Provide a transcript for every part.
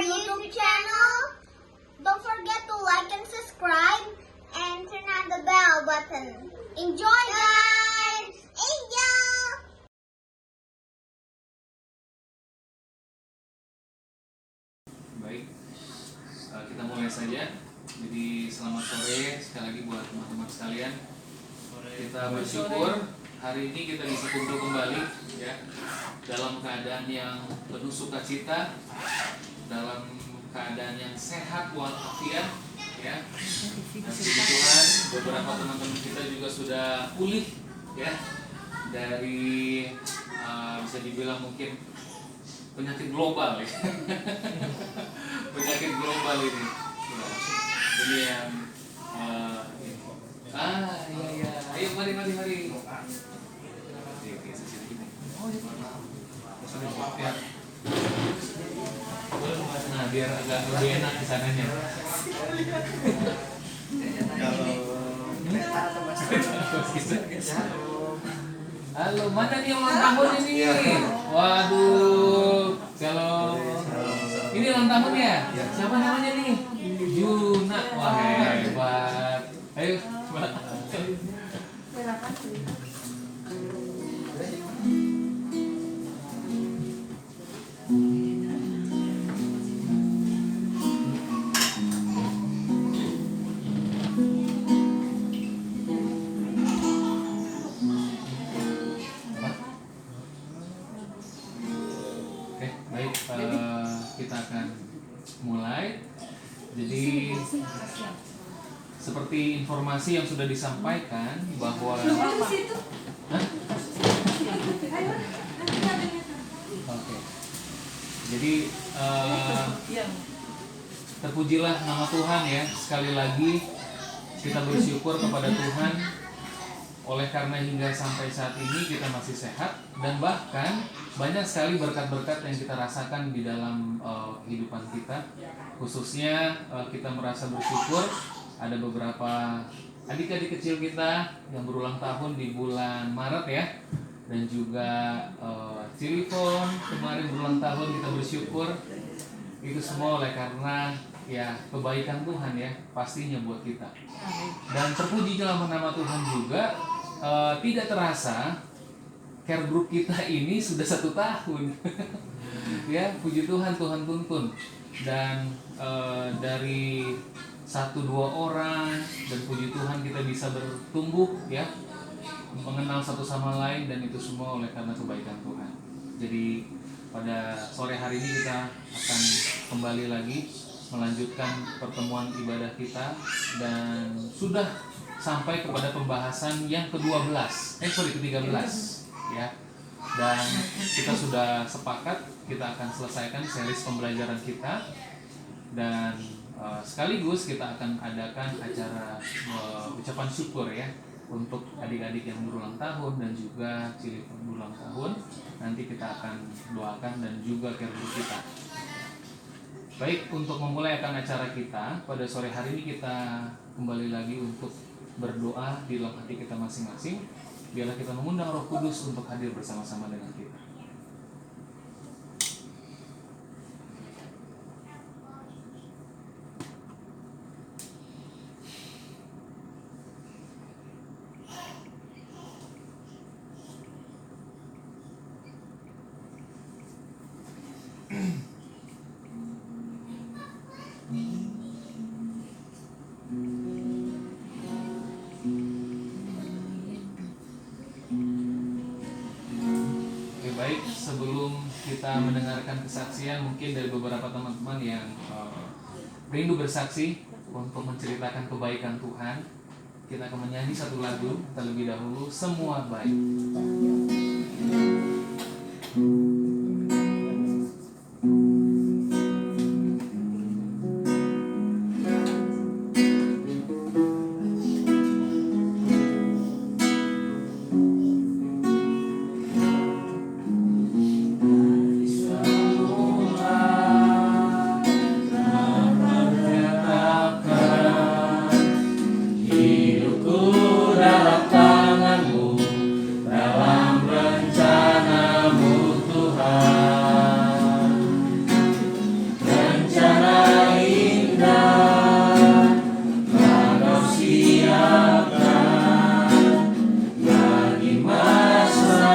YouTube channel. Don't forget to like and subscribe and turn on the bell button. Enjoy, guys! Enjoy! Baik, kita mulai saja. Jadi selamat sore sekali lagi buat teman-teman sekalian. Kita bersyukur hari ini kita bisa kumpul kembali ya, dalam keadaan yang penuh sukacita, dalam keadaan yang sehat walafiat ya. Dan puji Tuhan, beberapa teman-teman kita juga sudah pulih ya dari bisa dibilang mungkin penyakit global ya. Penyakit global ini. Ini yang iya. Ayo mari. Nah, biar agak lebih enak di sananya. Halo, mana nih yang ulang tahun ini? Waduh, kalau ini ulang tahun ya? Siapa namanya nih? Juna. Wah, hebat. Ayo, Mbak. Kita akan mulai. Jadi seperti informasi yang sudah disampaikan bahwa Oke. Jadi terpujilah nama Tuhan ya. Sekali lagi kita bersyukur kepada Tuhan oleh karena hingga sampai saat ini kita masih sehat, dan bahkan banyak sekali berkat-berkat yang kita rasakan di dalam kehidupan kita. Khususnya kita merasa bersyukur ada beberapa adik-adik kecil kita yang berulang tahun di bulan Maret ya, dan juga Cilifon kemarin berulang tahun. Kita bersyukur itu semua oleh karena ya kebaikan Tuhan ya pastinya buat kita. Dan terpuji dalam nama Tuhan juga, tidak terasa care group kita ini sudah 1 tahun. Ya, puji Tuhan, Tuhan tuntun. Dan dari 1-2 orang, dan puji Tuhan kita bisa bertumbuh ya, mengenal satu sama lain, dan itu semua oleh karena kebaikan Tuhan. Jadi pada sore hari ini kita akan kembali lagi melanjutkan pertemuan ibadah kita, dan sudah sampai kepada pembahasan yang ke-13 ya. Dan kita sudah sepakat kita akan selesaikan series pembelajaran kita, dan sekaligus kita akan adakan acara ucapan syukur ya untuk adik-adik yang berulang tahun dan juga Cilifon berulang tahun. Nanti kita akan doakan dan juga care group kita. Baik, untuk memulai akan acara kita pada sore hari ini, kita kembali lagi untuk berdoa di dalam hati kita masing-masing. Biarlah kita mengundang Roh Kudus untuk hadir bersama-sama dengan kita. Baik, sebelum kita mendengarkan kesaksian mungkin dari beberapa teman-teman yang rindu bersaksi untuk menceritakan kebaikan Tuhan, kita akan menyanyi satu lagu terlebih dahulu, Semua Baik. Hidupku dalam tanganmu, dalam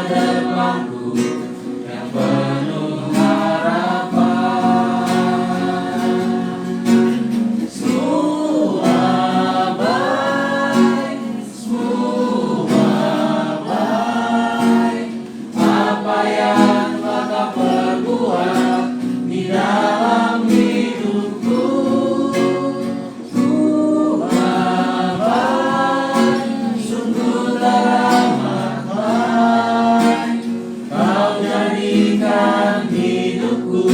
depanku yang penuh harapan. Semua baik, semua baik. Apa yang Engkau perbuat di dalam hidupku, Tuhan baik, sungguh teramat baik. Kau jadikan hidupku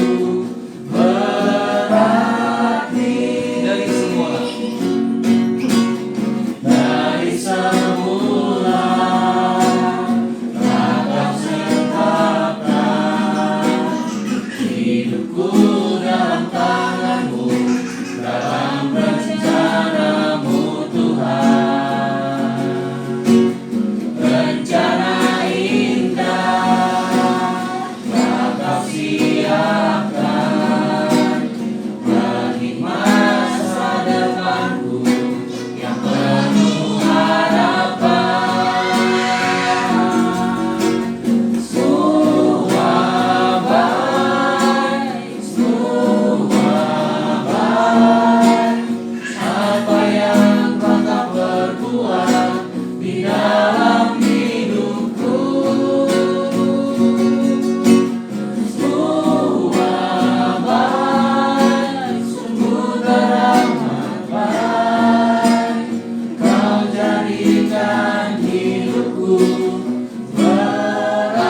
berarti. Dari semula Kau sentapkan hidupku dalam tangan-Mu, dalam rencana-Mu Tuhan. Rencana indah Kau siapkan bagi masa depanku yang penuh harapan. Semua baik, semua baik. Apa yang Engkau perbuat di dalam hidupku, semua baik, sungguh teramat baik. Kau jadikan hidupku berarti.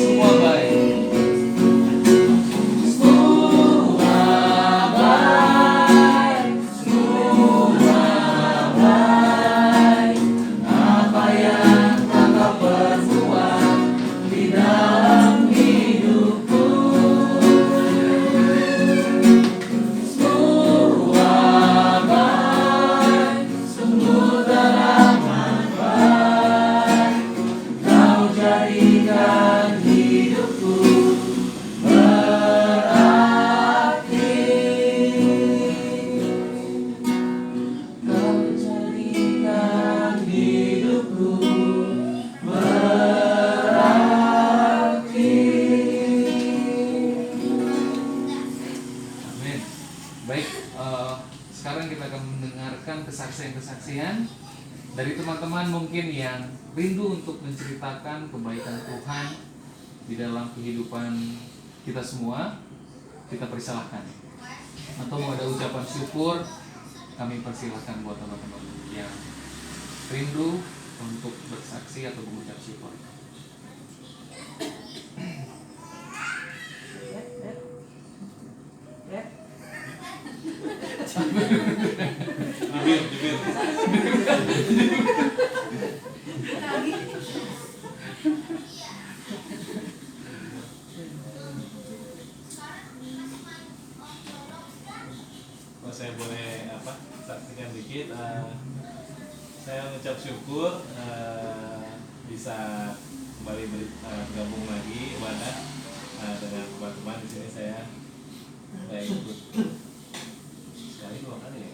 Semua baik, semua baik, semua baik. Apa yang Engkau perbuat di dalam hidupku, semua baik, sungguh teramat baik. Kau jadikan hidupku berarti. Kau jadikan hidupku berarti. Amin. Baik, sekarang kita akan mendengarkan kesaksian-kesaksian dari teman-teman mungkin yang rindu untuk menceritakan kebaikan Tuhan di dalam kehidupan kita semua. Kita persilahkan. Atau mau ada ucapan syukur, kami persilahkan buat teman-teman yang rindu untuk bersaksi atau mengucap syukur. Kalau saya boleh saksikan dikit, saya mengucap syukur bisa kembali bergabung lagi ibadah dengan teman-teman di sini. Saya ikut sekali 2 kali ya,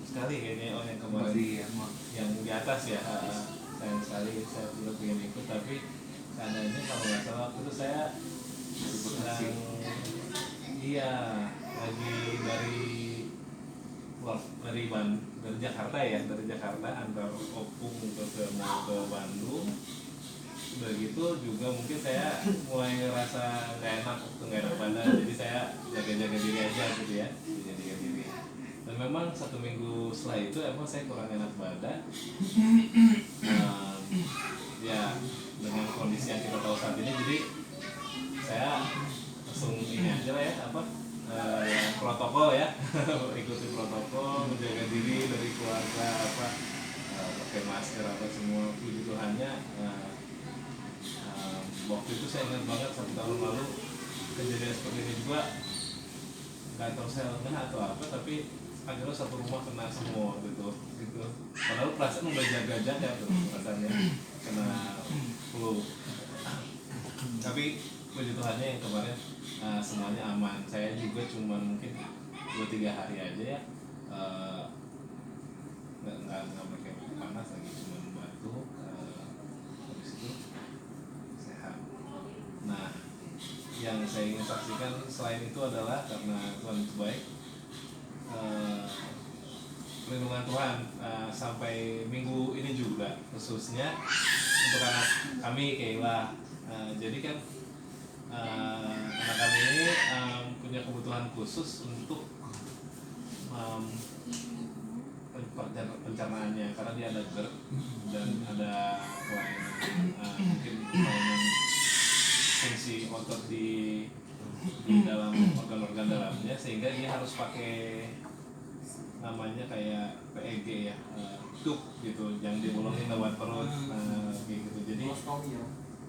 sekali kayaknya yang kemarin yang di atas ya. Sayang sekali saya tidak pengen ikut, tapi keadaannya kalau nggak salah waktu itu saya sedang lagi dari Jakarta antar Opung mau ke Bandung. Udah gitu juga mungkin saya mulai ngerasa nggak enak badan, jadi saya jaga-jaga diri aja gitu ya, jaga diri. Dan memang 1 minggu setelah itu emang saya kurang enak badan. Ya dengan kondisi yang kita tahu saat ini, jadi saya langsung ini aja lah ya, protokol ya. Ikuti protokol, menjaga diri dari keluarga, pakai masker semua. Puji Tuhannya, waktu itu saya ingat banget 1 tahun lalu kejadian seperti ini juga. Nggak tahu saya lengah atau apa, tapi akhirnya satu rumah kena semua gitu. Padahal perasaan udah jaga-jaga tuh rasanya kena flu. Tapi puji Tuhannya yang kemarin semuanya aman. Saya juga cuma mungkin 2-3 hari aja ya, nggak pakai panas lagi, cuma batuk, saya ingin saksikan selain itu adalah karena Tuhan itu baik, perlindungan Tuhan sampai minggu ini juga, khususnya untuk anak kami Keila. Jadi kan anak kami ini punya kebutuhan khusus untuk pencernaannya, karena dia ada GERD dan ada mungkin kelainan fungsi otot di dalam organ-organ dalamnya, sehingga dia harus pakai namanya kayak PEG ya, tube gitu yang dibolongin lewat perut, kayak gitu. Jadi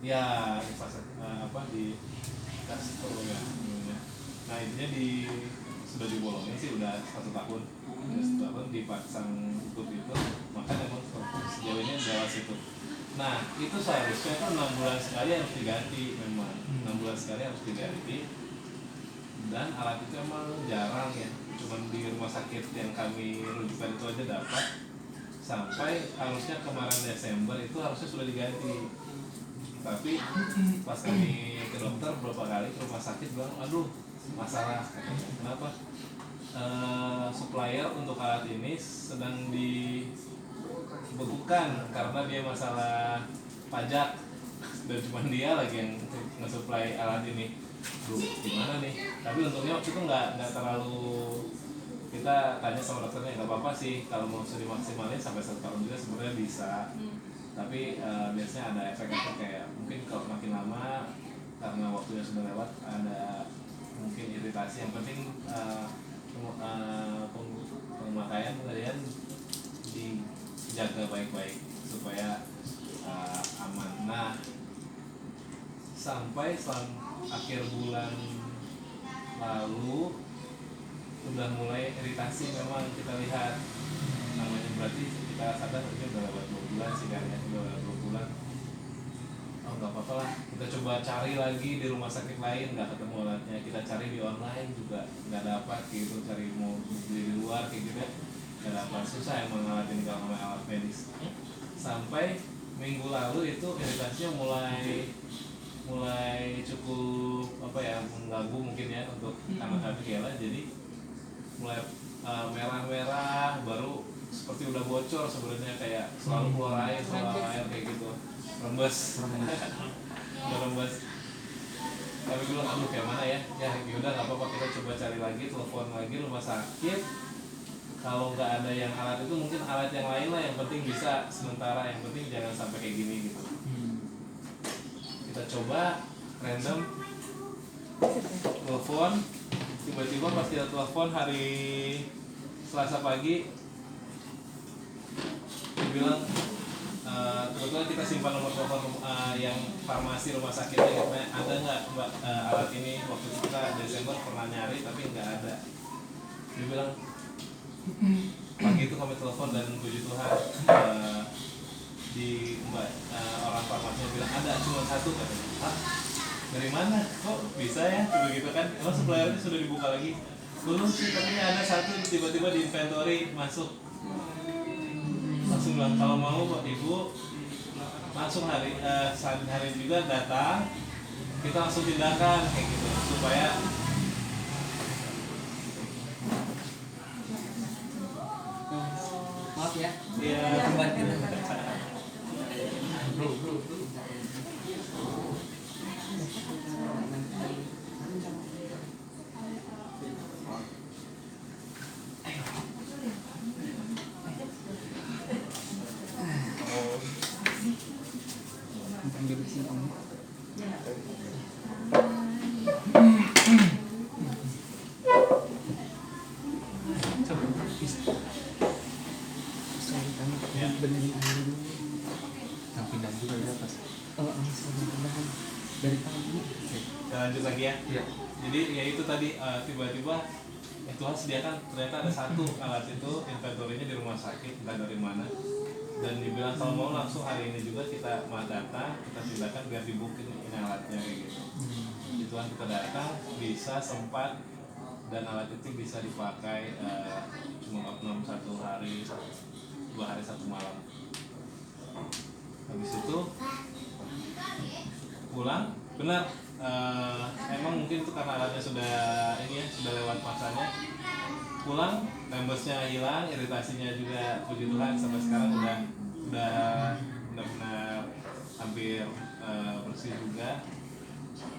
ya di kastor ya. Nah intinya sudah dibolongin sih udah 1 tahun, udah 1 tahun dipasang tube itu, maka memang sejauh ini lewat situ. Nah itu seharusnya kan 6 bulan sekali harus diganti, memang 6 bulan sekali harus diganti, dan alat itu emang jarang ya, cuman di rumah sakit yang kami rujukan itu aja dapat, sampai harusnya kemarin Desember itu harusnya sudah diganti. Tapi pas kami ke dokter beberapa kali ke rumah sakit bilang, aduh masalah, kenapa? Supplier untuk alat ini sedang dibekukan karena dia masalah pajak, dan cuma dia lagi yang nge-supply alat ini. Duh, gimana nih? Tapi untungnya waktu itu nggak terlalu, kita tanya sama dokternya, nggak apa-apa sih kalau mau dimaksimalin sampai 1 tahun juga sebenarnya bisa. Tapi biasanya ada efek-efek kayak mungkin kalau makin lama karena waktunya sudah lewat ada mungkin iritasi. Yang penting pemakaian kemudian dijaga baik-baik supaya aman. Nah sampai akhir bulan lalu udah mulai iritasi, memang kita lihat namanya, berarti kita sadar ini udah lewat 2 bulan sih kan ya, udah lewat 2 bulan. Oh nggak apa-apa lah, kita coba cari lagi di rumah sakit lain, nggak ketemu alatnya. Kita cari di online juga nggak dapat gitu, cari mau beli di luar kayak gitu ya, nggak dapat. Susah emang alat ini kalau namanya alat medis. Sampai minggu lalu itu iritasinya mulai cukup mengganggu mungkin ya untuk anak kami Keila. Jadi mulai merah-merah, baru seperti udah bocor sebenarnya, kayak selalu keluar air kayak gitu, rembes. Rembes. Tapi bilang aduh kayak mana ya udah nggak apa-apa, kita coba cari lagi, telepon lagi rumah sakit. Kalau nggak ada yang alat itu, mungkin alat yang lain lah, yang penting bisa sementara, yang penting jangan sampai kayak gini gitu. Kita coba random telepon, tiba-tiba pas kita telepon hari Selasa pagi, dibilang kebetulan kita simpan nomor telepon yang farmasi rumah sakitnya, katanya ada nggak mbak alat ini, waktu kita Desember pernah nyari tapi nggak ada. Dia bilang pagi itu kami telepon dan puji Tuhan di orang farmasinya bilang ada, cuma 1 katanya. Hah? Dari mana? Kok bisa ya? Begitu kan? Emang suppliernya sudah dibuka lagi? Belum sih, katanya ada 1 tiba-tiba di inventory masuk. Langsung bilang kalau mau Pak Ibu langsung hari juga datang, kita langsung tindakan kayak gitu supaya maaf ya. Iya. Bro. Duduk sini Om. Sorry kami benerin air dulu. Yang pindah juga ya pas. Sorry beneran dari pagi. Kita lanjut lagi ya. Iya. Jadi ya itu tadi tiba-tiba Tuhan sediakan, ternyata ada 1 alat itu inventorinya di rumah sakit, entah dari mana. Dan dibilang kalau mau langsung hari ini juga kita datang, kita tindakan biar dibukin ini alatnya kayak gitu. Tuhan kita datang, bisa sempat, dan alat itu bisa dipakai cuma oknum 1 hari, 2 hari 1 malam. Habis itu pulang, benar emang mungkin itu karena alatnya sudah ini ya, sudah lewat masanya. Pulang membersnya hilang, iritasinya juga puji Tuhan sampai sekarang udah benar-benar hampir bersih juga.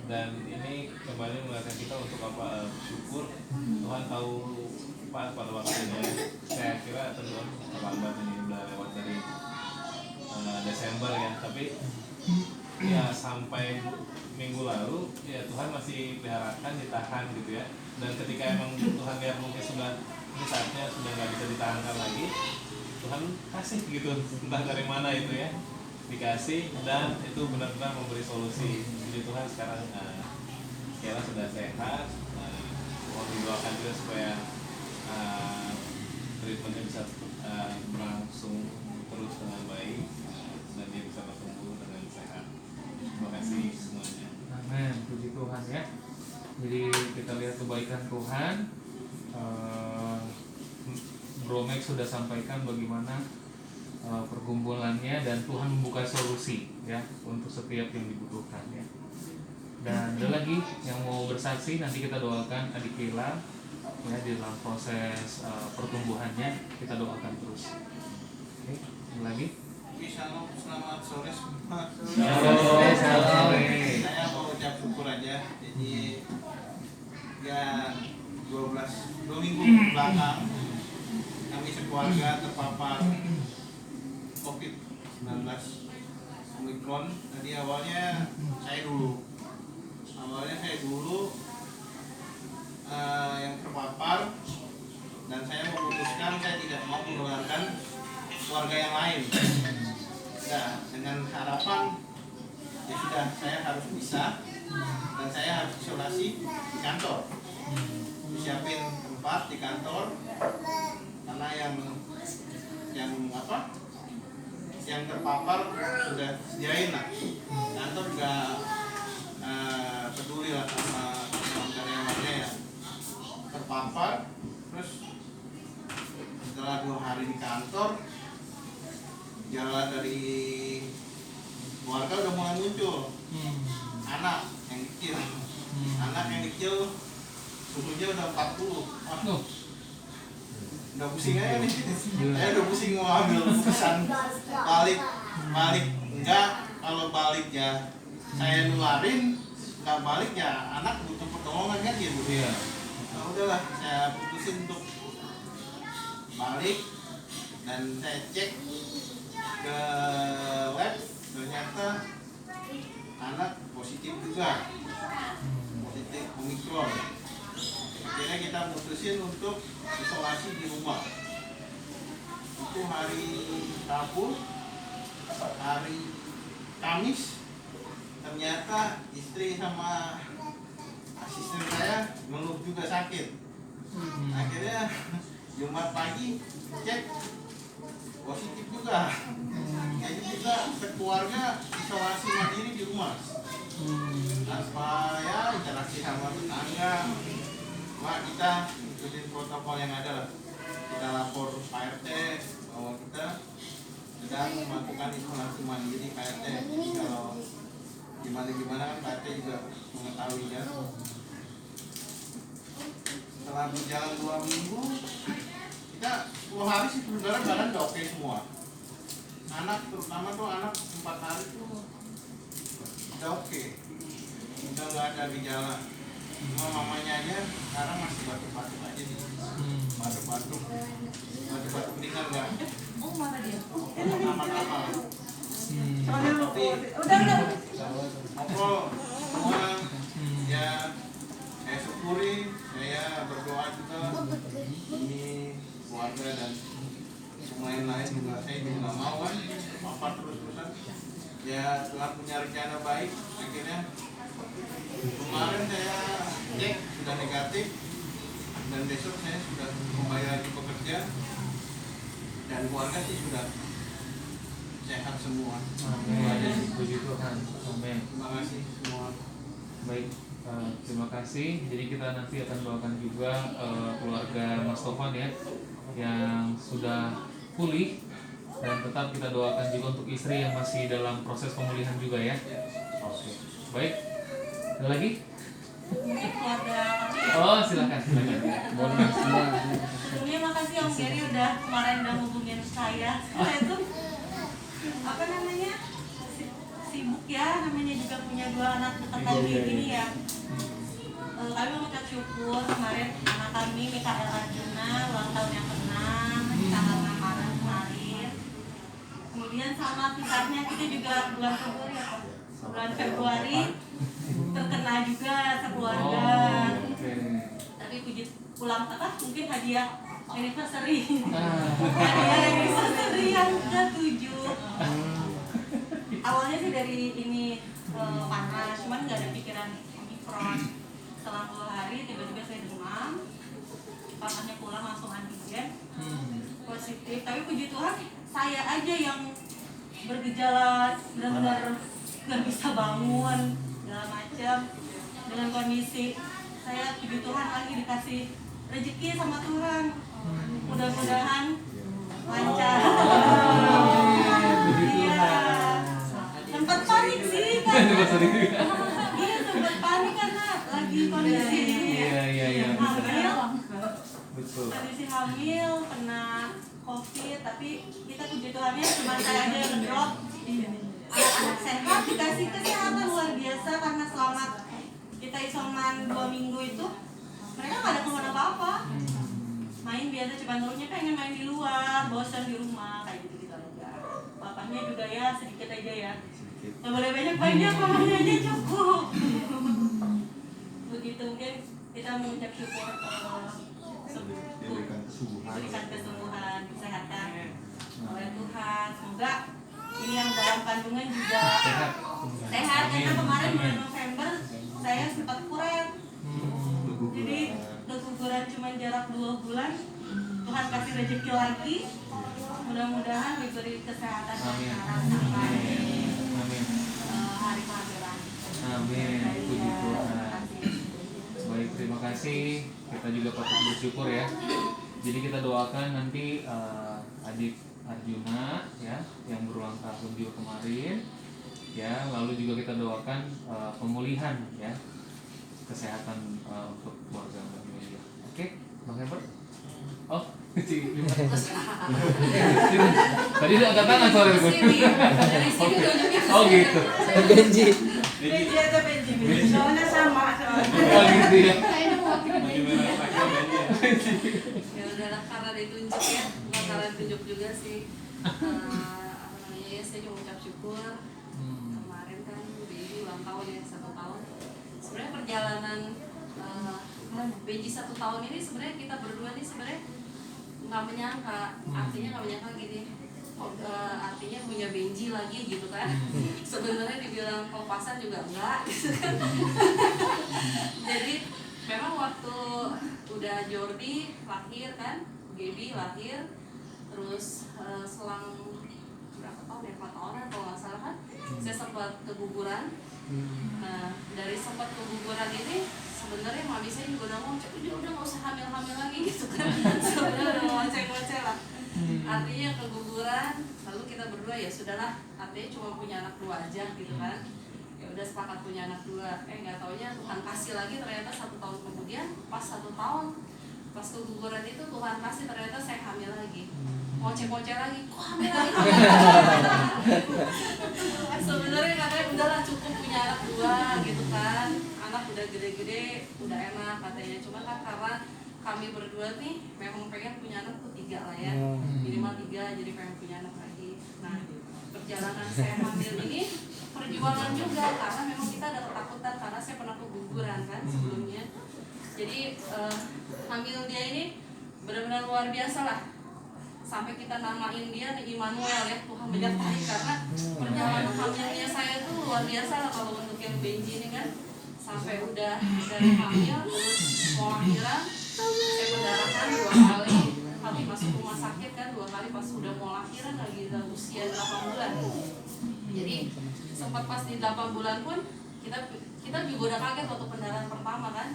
Dan ini kembali mengingatkan kita untuk apa, bersyukur. Tuhan tahu Pak pada waktunya. Saya kira Tuhan terlambat, ini udah lewat dari Desember ya, tapi ya sampai minggu lalu ya Tuhan masih peliharakan, ditahan gitu ya. Dan ketika emang Tuhan lihat mungkin sudah ini saatnya sudah nggak bisa ditahankan lagi, Tuhan kasih gitu, entah dari mana itu ya, dikasih, dan itu benar-benar memberi solusi. Jadi Tuhan sekarang kira sudah sehat, mohon didoakan juga supaya treatmentnya bisa berlangsung terus dengan baik, dan dia bisa bertumbuh dengan sehat. Terima kasih semuanya. Amin, puji Tuhan ya. Jadi kita lihat kebaikan Tuhan. Bro Max sudah sampaikan bagaimana pergumulannya, dan Tuhan membuka solusi ya untuk setiap yang dibutuhkan ya. Dan ada lagi yang mau bersaksi, nanti kita doakan adik Kila ya di dalam proses pertumbuhannya, kita doakan terus. Oke, ada lagi? Shalom, selamat sore semua. Shalom. Saya mau ucap syukur aja. Jadi ya 2 minggu belakang kami sekeluarga terpapar COVID-19 Omicron. Jadi awalnya saya dulu yang terpapar, dan saya memutuskan saya tidak mau menularkan keluarga yang lain. Nah, dengan harapan ya sudah, saya harus bisa, dan saya harus isolasi di kantor, siapin tempat di kantor, karena yang terpapar sudah sediain lah. Kantor juga peduli lah sama karyawannya yang terpapar. Terus setelah 2 hari di kantor, jalan dari keluarga udah mulai muncul. Anak yang kecil suhunya udah 40. Wah, udah pusing aja nih. Saya udah pusing mau ambil keputusan balik enggak. Kalau balik ya saya nularin, nggak balik ya anak butuh pertolongan kan gitu. Iya. Nah, udahlah, saya putusin untuk balik, dan saya cek ke lab, ternyata anak positif juga, positif Omicron. Akhirnya kita putusin untuk isolasi di rumah. Itu hari Rabu, hari Kamis ternyata istri sama asisten saya ngeluh juga sakit. Akhirnya Jumat pagi cek positif juga. Jadi kita sekeluarga isolasi mandiri di rumah. Tanpa ya interaksi sama tetangga. Cuma kita ikutin protokol yang ada lah. Kita lapor Pak RT bahwa kita sedang melakukan isolasi mandiri Pak RT. Kalau gimana kan Pak RT juga mengetahui ya. Setelah berjalan 2 minggu, kita 10 hari sih sebenarnya badan udah oke semua. Anak terutama tuh anak 4 hari tuh udah oke, udah nggak ada gejala. Cuma mamanya aja sekarang masih batuk-batuk aja nih, batuk-batuk ringan nggak? Oh mana dia? Aman-aman. Tapi Udah. ngobrol semua ya, saya syukuri, saya berdoa juga ini keluarga dan semua yang lain juga. Saya juga nggak mau kan terpapar terus-terusan. Ya Tuhan punya rencana baik. Akhirnya kemarin saya cek sudah negatif, dan besok saya sudah kembali lagi bekerja, dan keluarga sih sudah sehat semua. Amin. Puji Tuhan. Amin. Terima kasih semua. Baik, terima kasih. Jadi kita nanti akan doakan juga keluarga Mas Tovan ya, yang sudah pulih, dan tetap kita doakan juga untuk istri yang masih dalam proses pemulihan juga ya. Oke, baik. Ada lagi? keluarga kami. Oh, silakan. Boleh semua. Sebelumnya makasih Om Gary udah kemarin udah hubungin saya. Saya tuh apa namanya sibuk ya, namanya juga punya 2 anak deketan kayak gini ya. Kami mengucap syukur kemarin anak kami Mikael Arjuna ulang tahun yang ke-6 tanggal 6 Maret kemarin. Kemudian sama kisahnya kita juga bulan Februari apa? Bulan Februari terkena juga sekeluarga. Oh, oke. Tapi puji pulang apa? Mungkin hadiah anniversary. Ah. Hadiah anniversary yang ke-7. Awalnya sih dari ini panas, cuman nggak ada pikiran omikron. Setelah 2 hari tiba-tiba saya demam. Papanya pulang langsung antigen positif. Tapi puji Tuhan saya aja yang bergejala benar-benar nggak bisa bangun segala macam. Dengan kondisi saya puji Tuhan lagi dikasih rezeki sama Tuhan. Mudah-mudahan lancar. Iya. Sempat panik sih kan. Iya sempat panik karena lagi kondisi Iya. hamil. Betul. Kondisi hamil kena COVID, tapi kita puji Tuhannya cuma saya aja yang ngedrop. Anak-anak sehat dikasih kesehatan luar biasa karena selama kita isoman 2 minggu itu mereka nggak ada keluhan apa-apa. Main biasa, cuma nurutnya pengen main di luar, bosan di rumah kayak gitu aja. Bapaknya juga ya sedikit aja ya. Nggak boleh banyak-banyak, mamanya aja cukup. Begitu mungkin kita mengucap syukur diberikan kesembuhan, kesehatan oleh Tuhan. Semoga ini yang dalam kandungan juga sehat. Karena kemarin bulan November saya sempat kuret. Jadi keguguran cuma jarak 2 bulan. Tuhan kasih rezeki lagi. Mudah-mudahan diberi kesehatan sekarang sampai hari kelahiran. Amin. Puji Tuhan. Baik, terima kasih. Kita juga patut bersyukur ya. Jadi kita doakan nanti adik Arjuna ya yang berulang tahun juga kemarin ya, lalu juga kita doakan pemulihan ya kesehatan untuk keluarga Mbak Melia. Oke, Bang Herbert? Oh, tadi udah angkat tangan sore gue. Oh gitu. Benji. Benji aja Benji. Soalnya sama. Oh gitu ya. Ya udahlah, karena ditunjuk ya, bukan karena ditunjuk juga sih. Apa namanya ya, saya cuma ucap syukur. Kemarin kan Benji ulang tahun ya, 1 tahun. Sebenarnya perjalanan Benji 1 tahun ini sebenarnya kita berdua nih sebenarnya nggak menyangka. Artinya nggak menyangka gini. Artinya punya Benji lagi gitu kan. Sebenarnya dibilang pelepasan juga enggak gitu kan. Jadi memang waktu udah Jordi lahir kan, Gaby lahir, terus selang berapa tahun ya, 4 tahunan kalau nggak salah kan, saya sempat keguguran. Nah dari sempat keguguran ini sebenarnya mami saya juga udah mau udah nggak usah hamil lagi gitu kan. Sebenarnya udah ngoceh lah. Artinya keguguran, lalu kita berdua ya sudahlah, artinya cuma punya anak 2 aja gitu kan. Ya udah sepakat punya anak 2. Nggak taunya Tuhan kasih lagi ternyata 1 tahun kemudian, pas 1 tahun pas keguguran itu Tuhan kasih ternyata saya hamil lagi. Ngoceh lagi, kok hamil lagi? Sebenarnya katanya udahlah cukup punya anak 2 gitu kan. Anak udah gede-gede, udah enak katanya. Cuma kan karena kami berdua nih memang pengen punya anak tuh 3 lah ya, minimal 3, jadi pengen punya anak lagi. Nah perjalanan saya hamil ini perjuangan juga karena memang kita ada ketakutan karena saya pernah keguguran kan sebelumnya. Jadi hamil dia ini benar-benar luar biasa lah. Sampai kita namain dia Immanuel ya, Tuhan menyertai, karena perjalanan hamilnya saya tuh luar biasa lah kalau untuk yang Benji ini kan. Sampai udah dari hamil terus mau lahiran, saya pendarahan 2 kali, kami masuk rumah sakit kan 2 kali pas udah mau lahiran lagi usia 8 bulan. Jadi sempat pas di 8 bulan pun kita juga udah kaget waktu pendarahan pertama kan.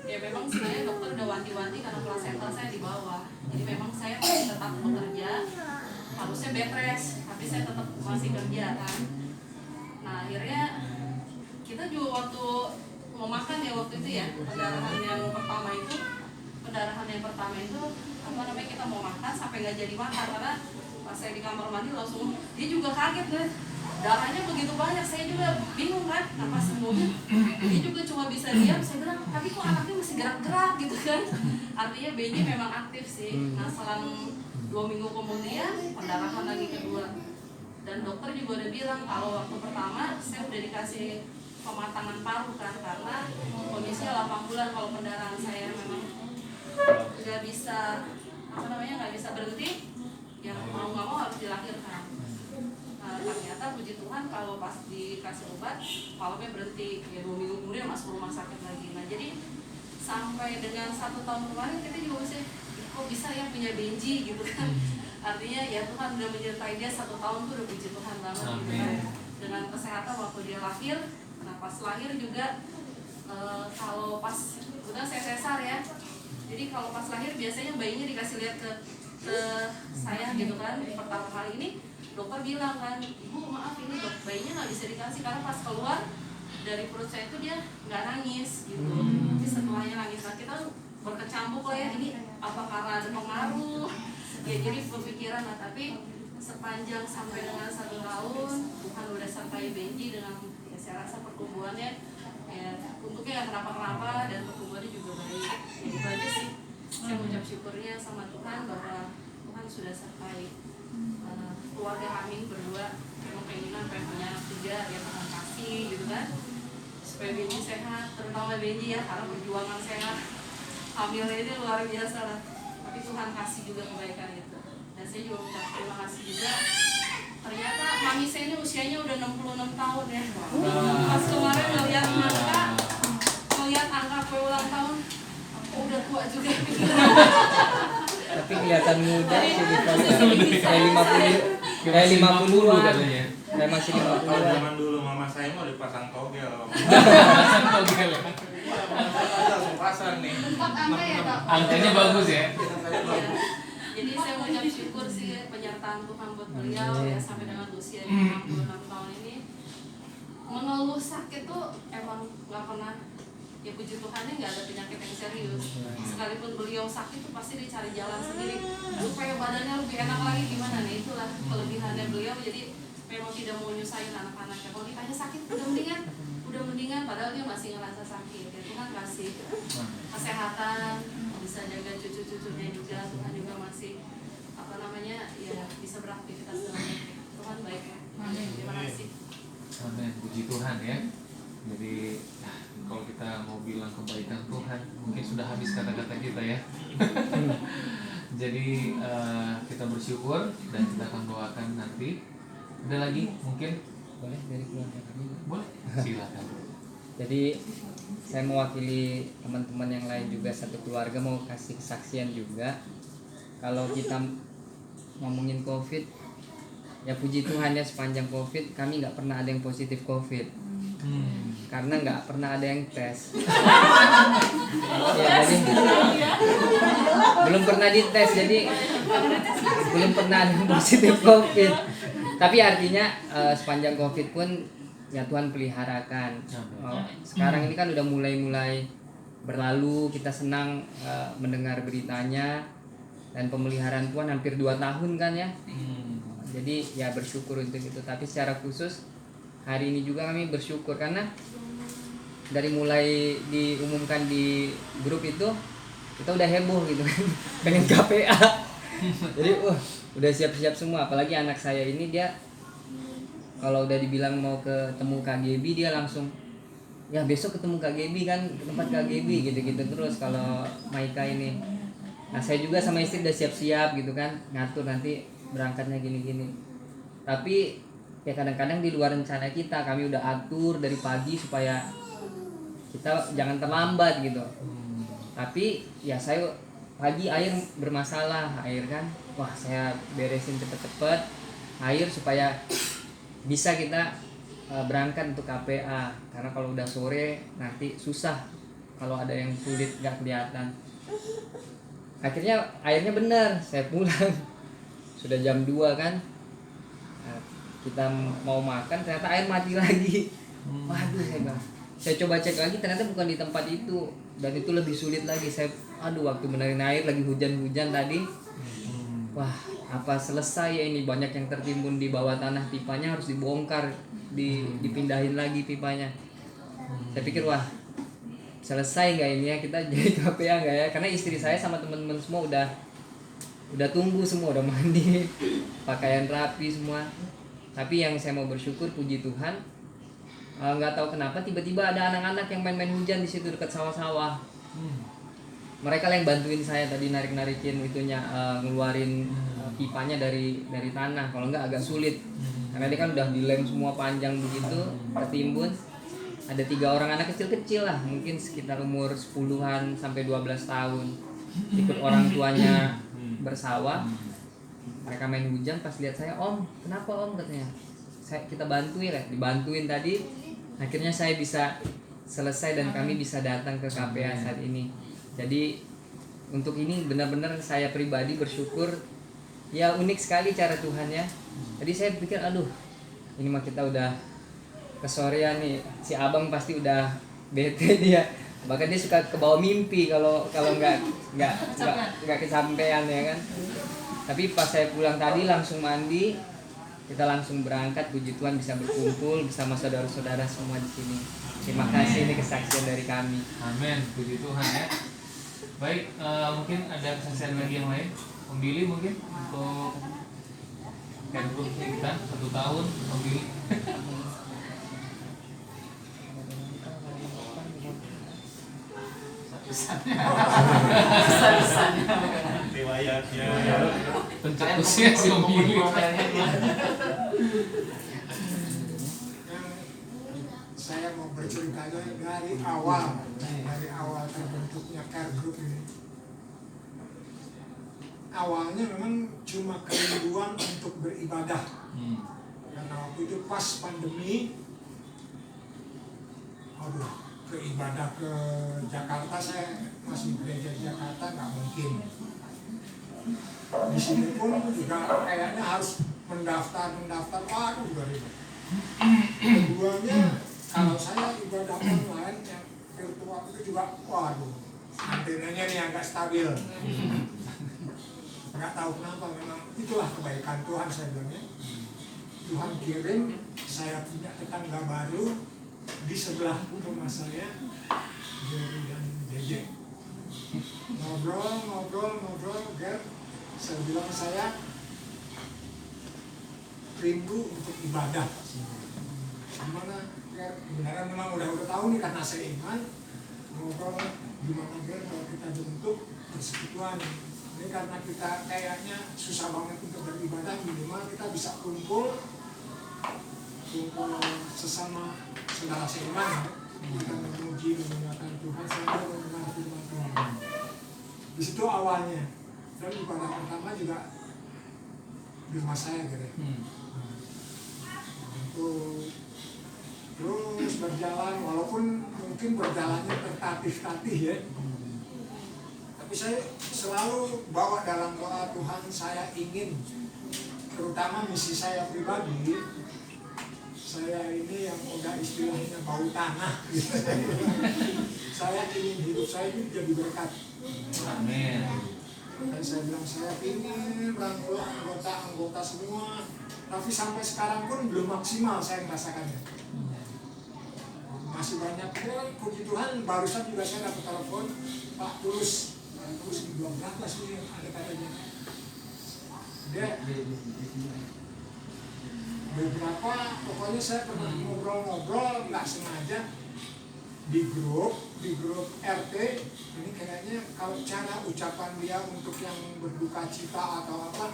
Ya memang sebenarnya dokter udah wanti-wanti karena plasenta saya di bawah. Jadi memang saya masih tetap bekerja, harusnya bed rest, tapi saya tetap masih kerja kan. Nah akhirnya kita juga waktu mau makan ya waktu itu ya, pendarahan yang pertama itu apa namanya, kita mau makan sampai nggak jadi makan karena pas saya di kamar mandi langsung dia juga kaget kan, darahnya begitu banyak, saya juga bingung kan, pas sembuhnya dia juga cuma bisa diam, saya bilang tapi kok anaknya masih gerak-gerak gitu kan, artinya bayinya memang aktif sih. Nah selang 2 minggu kemudian pendarahan lagi kedua, dan dokter juga udah bilang kalau waktu pertama saya udah dikasih pematangan paru kan, karena kondisinya 8 bulan kalau pendarahan saya memang nggak bisa nggak bisa berhenti, ya mau nggak mau harus dilahirkan. Nah, ternyata puji Tuhan kalau pas dikasih obat malamnya berhenti, ya 2 minggu kemudian masuk rumah sakit lagi. Nah jadi sampai dengan 1 tahun kemarin kita juga masih kok bisa ya punya Benji gitu kan, artinya ya Tuhan udah menyertai dia 1 tahun tuh udah puji Tuhan banget gitu kan, dengan kesehatan waktu dia lahir. Nah pas lahir juga kalau pas udah saya sesar ya, jadi kalau pas lahir biasanya bayinya dikasih lihat ke saya gitu kan. Pertama kali ini dokter bilang kan, ibu maaf ini dok, bayinya nggak bisa dikasih karena pas keluar dari perut saya itu dia nggak nangis gitu. Tapi setelahnya nangis, nah kita berkecambuk lah ya, ini apa karena ada pengaruh ya, jadi berpikiran lah. Tapi sepanjang sampai dengan 1 tahun Tuhan udah sertai Benji dengan ya saya rasa pertumbuhannya ya untuknya nggak kenapa-kenapa dan pertumbuhannya juga baik. Jadi itu aja sih, saya mengucap syukurnya sama Tuhan bahwa Tuhan sudah sertai keluarga kami berdua. Memang keinginan pengen punya anak 3 ya, Tuhan kasih gitu kan, supaya Benji sehat, terutama Benji ya, karena perjuangan sehat hamilnya ini luar biasa lah. Tapi Tuhan kasih juga kebaikan itu, dan saya juga mengucap terima kasih juga. Ternyata mami saya ini usianya udah 66 tahun ya. Pas kemarin ngeliat angka kue ulang tahun, aku udah tua juga. Tapi kelihatan muda sih kayak 50-an. katanya. Kayak masih Kalau 50-an. zaman dulu mama saya mau dipasang togel. Langsung pasang nih. 4 angka ya Kak? Angkanya bagus ya. Ya. Jadi saya mengucap syukur sih penyertaan Tuhan buat beliau ya, sampai dengan usia 56 tahun ini. Mengeluh sakit tuh emang nggak pernah, ya puji Tuhannya nggak ada penyakit yang serius. Sekalipun beliau sakit tuh pasti dicari jalan sendiri supaya badannya lebih enak lagi. Gimana nih, itulah kelebihannya beliau. Jadi memang tidak mau nyusahin anak-anaknya. Kalau ditanya sakit udah mendingan padahal dia masih ngerasa sakit. Ya Tuhan kasih kesehatan, bisa jaga cucu-cucunya juga. Tuhan juga masih ya bisa beraktivitas dengan baik. Tuhan baik ya. Terima kasih. Amin, puji Tuhan ya. Jadi kalau kita mau bilang kebaikan Tuhan, mungkin sudah habis kata-kata kita ya. Jadi kita bersyukur dan kita akan doakan nanti. Ada lagi mungkin? Boleh dari keluarga kami? Boleh, silakan. Jadi saya mewakili teman-teman yang lain juga, satu keluarga mau kasih kesaksian juga. Kalau kita ngomongin COVID, ya puji Tuhan ya, sepanjang COVID kami nggak pernah ada yang positif COVID. Karena nggak pernah ada yang tes. Ya, jadi belum pernah dites, jadi belum pernah ada yang positif COVID. Tapi artinya sepanjang COVID pun ya Tuhan peliharakan. Sekarang ini kan udah mulai berlalu, kita senang mendengar beritanya, dan pemeliharaan Tuhan hampir 2 tahun kan ya. Jadi ya bersyukur untuk itu. Tapi secara khusus hari ini juga kami bersyukur karena dari mulai diumumkan di grup itu kita udah heboh gitu kan, pengen KPA. Jadi udah siap-siap semua. Apalagi anak saya ini, dia kalau udah dibilang mau ketemu KGB dia langsung ya besok ketemu KGB kan, ke tempat KGB gitu-gitu terus kalau Maika ini. Nah saya juga sama istri udah siap-siap gitu kan, ngatur nanti berangkatnya gini-gini. Tapi ya kadang-kadang di luar rencana kita, kami udah atur dari pagi supaya kita jangan terlambat gitu. Tapi ya saya pagi air bermasalah, air kan, wah saya beresin cepet-cepet air supaya bisa kita berangkat untuk KPA. Karena kalau udah sore nanti susah kalau ada yang sulit gak kelihatan. Akhirnya airnya benar, saya pulang sudah jam 2 kan, kita mau makan ternyata air mati lagi. Waduh, saya bilang saya coba cek lagi ternyata bukan di tempat itu, dan itu lebih sulit lagi. Saya waktu benerin air lagi hujan-hujan tadi, wah apa selesai ya ini, banyak yang tertimbun di bawah tanah, pipanya harus dibongkar, dipindahin lagi pipanya. Saya pikir wah selesai nggak ini ya, kita jadi KPA nggak ya, karena istri saya sama teman-teman semua udah tunggu semua, udah mandi, pakaian rapi semua. Tapi yang saya mau bersyukur, puji Tuhan, nggak tahu kenapa tiba-tiba ada anak-anak yang main-main hujan di situ dekat sawah-sawah. Mereka yang bantuin saya tadi narik-narikin itunya, ngeluarin pipanya dari tanah. Kalau nggak agak sulit, karena dia kan udah dilem semua panjang begitu, tertimbun. Ada 3 orang anak kecil-kecil lah, mungkin sekitar umur 10-an sampai 12 tahun, ikut orang tuanya bersawah. Mereka main hujan, pas lihat saya, "Om, kenapa Om?" katanya. Kita bantuin ya, dibantuin tadi. Akhirnya saya bisa selesai dan kami bisa datang ke KPA saat ini. Jadi untuk ini benar-benar saya pribadi bersyukur. Ya unik sekali cara Tuhan ya. Tadi saya pikir ini mah kita udah kesorean nih. Si abang pasti udah bete dia. Bahkan dia suka kebawa mimpi kalau nggak kesampean ya kan. Tapi pas saya pulang tadi langsung mandi, kita langsung berangkat. Puji Tuhan bisa berkumpul bersama saudara-saudara semua di sini. Terima kasih, ini kesaksian dari kami. Amin, puji Tuhan ya. Baik, mungkin ada kesaksian lagi yang lain. Pembili mungkin untuk Caregroup kita 1 tahun pembili. Riwayatnya. Pencetusnya si pembili. Saya mau berceritanya dari awal terbentuknya Caregroup ini. Awalnya memang cuma kerinduan untuk beribadah, karena waktu itu pas pandemi, ke ibadah ke Jakarta, saya masih gereja di Jakarta, nggak mungkin. Di sini pun juga kayaknya harus mendaftar, udah ribet. Keduanya, kalau saya ibadah online yang virtual itu juga, antenanya nih agak stabil. Nggak tahu kenapa, memang itulah kebaikan Tuhan, saya bilangnya. Tuhan kirim, saya punya tetangga baru di sebelah rumah saya, Jerry dan JJ. Ngobrol, Ger. Saya bilang saya rindu untuk ibadah. Gimana, Ger? Beneran memang udah tahu nih, karena saya iman. Ngobrol, gimana Ger kalau kita bentuk persekutuan? Ini karena kita kayaknya susah banget untuk beribadah, minimal kita bisa kumpul sesama saudara seiman, kita memuji, menggunakan Tuhan sambil mendengar firman Tuhan. Di situ awalnya, dan ibadah pertama juga di rumah saya gitu. Terus berjalan, walaupun mungkin berjalannya tertatih-tatih ya. Tapi saya selalu bawa dalam doa Tuhan, saya ingin, terutama misi saya pribadi, saya ini yang udah istilahnya bau tanah gitu. Saya ingin hidup saya ini jadi berkat. Amin. Dan saya bilang saya ingin rangkul anggota semua, tapi sampai sekarang pun belum maksimal saya merasakannya. Masih banyak, puji Tuhan, barusan juga saya dapat telepon, Pak Tulus belum berapa sih ada katanya. Dia beberapa, pokoknya saya pernah ngobrol nggak sengaja di grup RT. Ini kayaknya kalau cara ucapan dia untuk yang berduka cita atau apa,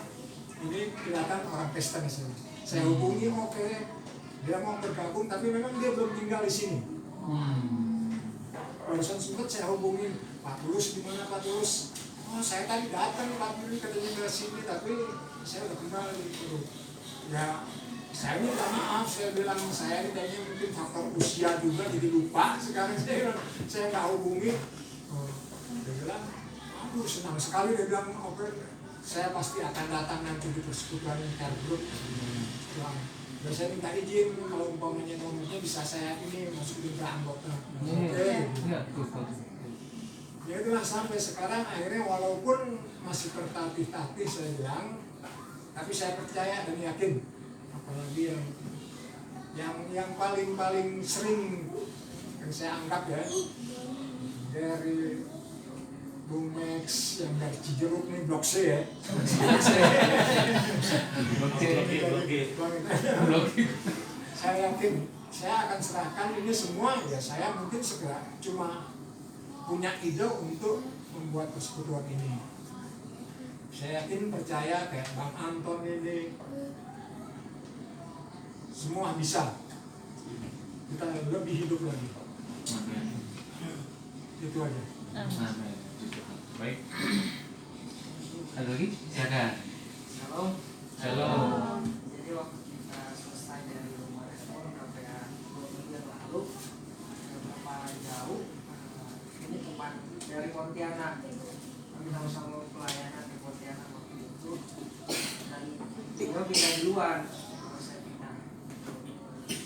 ini kelihatan orang Kristen sih. Saya hubungi, oke, dia mau bergabung, tapi memang dia belum tinggal di sini. Barusan sempat saya hubungin, Pak Tulus gimana Pak Tulus? Oh saya tadi datang Pak Tulus katanya ke sini, tapi saya udah kembali gitu. Ya saya minta maaf, saya bilang saya ini kayaknya mungkin faktor usia juga jadi lupa. Sekarang saya nggak hubungi. Dia bilang, aduh senang sekali, dia bilang, oke, saya pasti akan datang nanti di persekutuan Caregroup. Saya minta izin kalau umpamanya nomornya bisa saya ini masukin ke anggota. Hmm. Oke. Iya, betul. Ya itulah sampai sekarang akhirnya walaupun masih tertatih-tatih saya bilang, tapi saya percaya dan yakin, apalagi yang paling sering yang saya anggap ya dari Bung Max yang dari Cijeruk nih Blok C ya. Saya yakin saya akan serahkan ini semua ya, saya mungkin segera cuma punya ide untuk membuat persekutuan ini. Saya yakin percaya kayak Bang Anton ini semua bisa kita lebih hidup lagi. Itu aja. Amin. Baik. Ada lagi? Silakan. Shalom. Shalom. Jadi waktu kita selesai dari rumah respon KPA 2 minggu yang lalu, beberapa jauh, ini tempat dari Pontianak. Kami sama-sama pelayanan di Pontianak waktu itu, dan tinggal pindah duluan. Kalau saya pindah,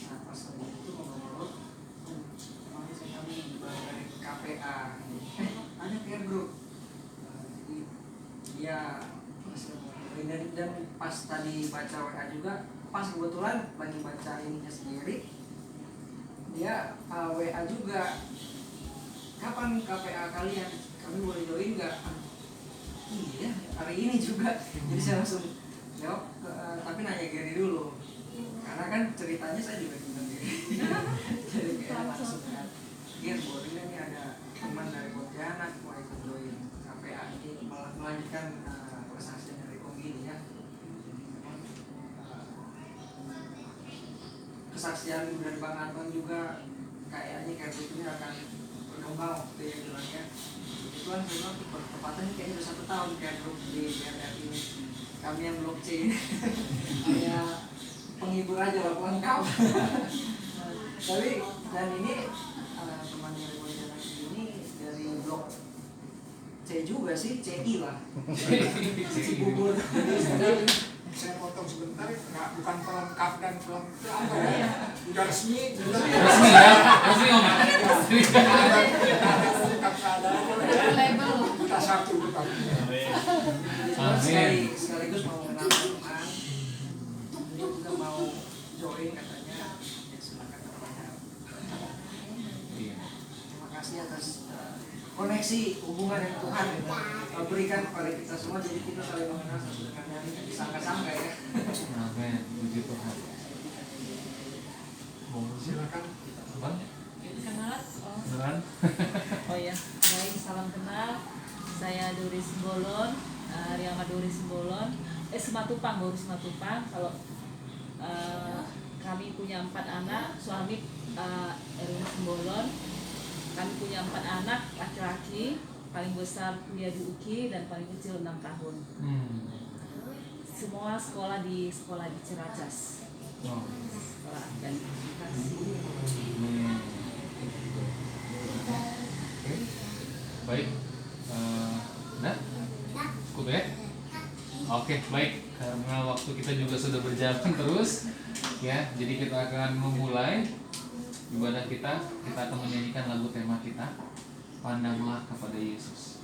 nah pas waktu itu ngobrol, kami dari KPA, ada peer group. Jadi dia dan pas tadi baca WA juga, pas kebetulan lagi baca ininya sendiri, dia WA juga, kapan KPA kalian, kami boleh join nggak? Iya, hari ini juga. Jadi saya langsung jawab, tapi nanya Gary dulu, karena kan ceritanya saya juga bilang Gary. Jadi kayak langsung kan, Gary boleh nggak nih ada teman dari Pontianak mau ikut join KPA ini, melanjutkan kesaksian dari Om Gini ya. Kesaksian dari Bang Anton juga kayaknya kayak ini akan berkembang waktu yang bilangnya. Kebetulan saya bilang pertempatannya kayaknya udah 1 tahun kayak grup di BRR ini. Kami yang Blok C ini hanya penghibur aja lah, pelengkap. Tapi dan ini teman yang Pontianak ini dari Blok C juga sih, CI lah. Cibubur. Saya potong sebentar, bukan pelengkap dan pelengkap apa ya, udah resmi, Resmi ya? Resmi Om. lengkap keadaan, kita satu tetap. Amin. Sekaligus mau mengenalkan teman, dia juga mau join katanya, ya silakan katanya. Iya. Terima kasih atas koneksi hubungan yang Tuhan berikan kepada kita semua, jadi kita saling mengenal satu dengan yang lain, disangka-sangka ya. Amin. Puji Tuhan. Mau Silakan. Bang? Kenalan? Oh. Beneran? Oh ya, baik, salam kenal. Saya Doris Simbolon, Riama Doris Simbolon. Simatupang, baru Simatupang. Kalau kami punya 4 anak, suami Erwin Simbolon. Kami punya 4 anak laki-laki, paling besar kuliah di UKI dan paling kecil 6 tahun. Semua sekolah di Ciracas. Oh. Sekolah dan edukasi. Oke. Baik. Nah, cukup ya? Oke, baik. Karena waktu kita juga sudah berjalan terus, ya. Jadi kita akan memulai ibadah kita. Kita akan menyanyikan lagu tema kita, Pandanglah kepada Yesus.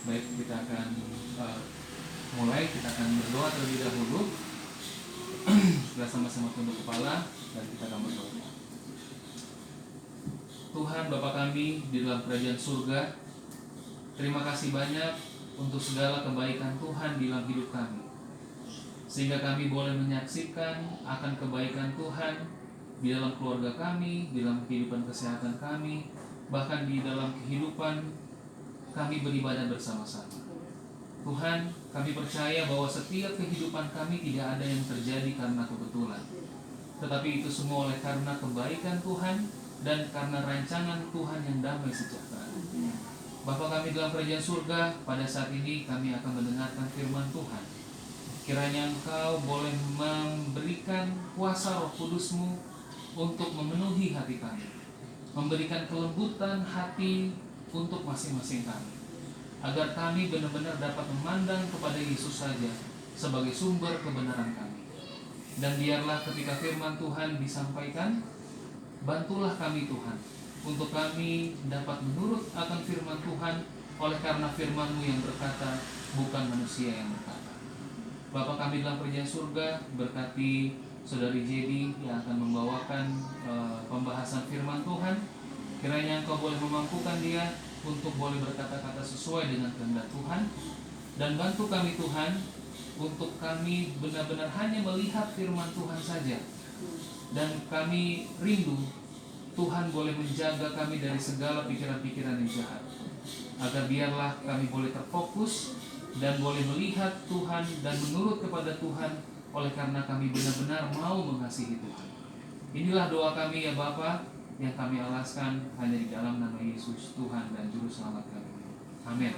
Baik, kita akan mulai, kita akan berdoa terlebih dahulu. Kita sama-sama tunduk kepala dan kita akan berdoa. Tuhan Bapa kami di dalam kerajaan surga, terima kasih banyak untuk segala kebaikan Tuhan di dalam hidup kami, sehingga kami boleh menyaksikan akan kebaikan Tuhan di dalam keluarga kami, di dalam kehidupan kesehatan kami, bahkan di dalam kehidupan kami beribadah bersama-sama. Tuhan, kami percaya bahwa setiap kehidupan kami tidak ada yang terjadi karena kebetulan, tetapi itu semua oleh karena kebaikan Tuhan dan karena rancangan Tuhan yang damai sejahtera. Bapa kami dalam kerajaan surga, pada saat ini kami akan mendengarkan firman Tuhan. Kiranya Engkau boleh memberikan kuasa Roh Kudus-Mu untuk memenuhi hati kami, memberikan kelembutan hati untuk masing-masing kami, agar kami benar-benar dapat memandang kepada Yesus saja sebagai sumber kebenaran kami. Dan biarlah ketika firman Tuhan disampaikan, bantulah kami Tuhan, untuk kami dapat menurut akan firman Tuhan, oleh karena firman-Mu yang berkata, bukan manusia yang berkata. Bapa kami dalam kerajaan surga, berkati Saudari Jadi yang akan membawakan pembahasan firman Tuhan. Kiranya Engkau boleh memampukan dia untuk boleh berkata-kata sesuai dengan kehendak Tuhan, dan bantu kami Tuhan untuk kami benar-benar hanya melihat firman Tuhan saja, dan kami rindu Tuhan boleh menjaga kami dari segala pikiran-pikiran yang jahat, agar biarlah kami boleh terfokus dan boleh melihat Tuhan dan menurut kepada Tuhan, oleh karena kami benar-benar mau mengasihi Tuhan. Inilah doa kami ya Bapa, yang kami alaskan hanya di dalam nama Yesus Tuhan dan Juru Selamat kami. Amin.